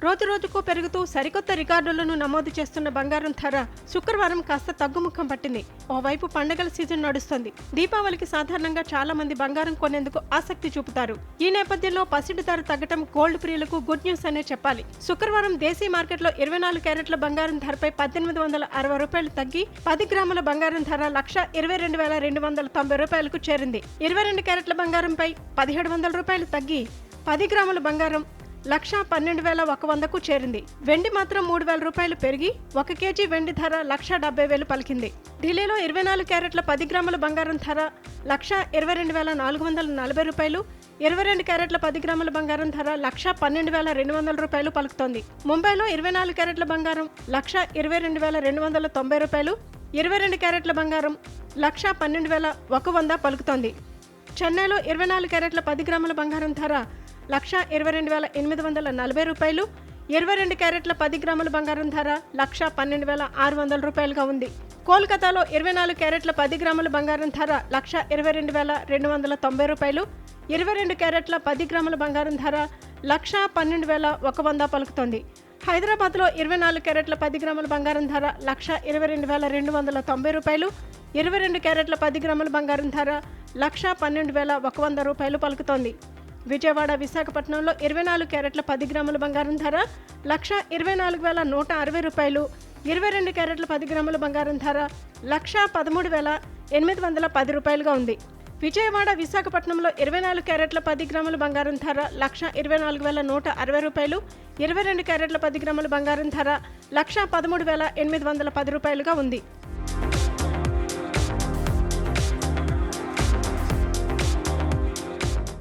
రోజురోజుకు పెరుగుతూ సరికొత్త రికార్డులను నమోదు చేస్తున్న బంగారం ధర శుక్రవారం కాస్త తగ్గుముఖం పట్టింది. ఓవైపు పండుగల సీజన్ నడుస్తోంది. దీపావళికి సాధారణంగా చాలా మంది బంగారం కొనేందుకు ఆసక్తి చూపుతారు. ఈ నేపథ్యంలో పసిడి ధర తగ్గటం గోల్డ్ ప్రియులకు గుడ్ న్యూస్ అనే చెప్పాలి. శుక్రవారం దేశీ మార్కెట్లో 24 క్యారెట్ల బంగారం ధరపై 1860 రూపాయలు తగ్గి 10 గ్రాముల బంగారం ధర 1,22,290 రూపాయలకు చేరింది. 22 క్యారెట్ల బంగారంపై 1700 రూపాయలు తగ్గి 10 గ్రాముల బంగారం 1,12,100కు చేరింది. వెండి మాత్రం 3,000 రూపాయలు పెరిగి 1 కేజీ వెండి ధర 1,70,000 పలికింది. ఢిల్లీలో 24 క్యారెట్ల 10 గ్రాముల బంగారం ధర 1,22,440 రూపాయలు, 22 క్యారెట్ల 10 గ్రాముల బంగారం ధర 1,12,200 రూపాయలు పలుకుతోంది. ముంబైలో 24 క్యారెట్ల బంగారం 1,22,290 రూపాయలు, 22 క్యారెట్ల బంగారం 1,12,100 పలుకుతోంది. చెన్నైలో 24 క్యారెట్ల 10 గ్రాముల బంగారం ధర 1,22,840 రూపాయలు, 22 క్యారెట్ల 10 గ్రాముల బంగారం ధర 1,12,600 రూపాయలుగా ఉంది. కోల్కతాలో 24 క్యారెట్ల 10 గ్రాముల బంగారం ధర 1,22,290 రూపాయలు, 22 క్యారెట్ల 10 గ్రాముల బంగారం ధర 1,12,100 పలుకుతోంది. హైదరాబాద్లో 24 క్యారెట్ల 10 గ్రాముల బంగారం ధర 1,22,290 రూపాయలు, 22 క్యారెట్ల 10 గ్రాముల బంగారం ధర 1,12,100 రూపాయలు పలుకుతోంది. విజయవాడ, విశాఖపట్నంలో 24 క్యారెట్ల 10 గ్రాముల బంగారం ధర 1,24,160 రూపాయలు, 22 క్యారెట్ల 10 గ్రాముల బంగారం ధర 1,13,810 రూపాయలుగా ఉంది. విజయవాడ, విశాఖపట్నంలో 24 క్యారెట్ల 10 గ్రాముల బంగారం ధర 1,24,160 రూపాయలు, 22 క్యారెట్ల 10 గ్రాముల బంగారం ధర 1,13,810 రూపాయలుగా ఉంది.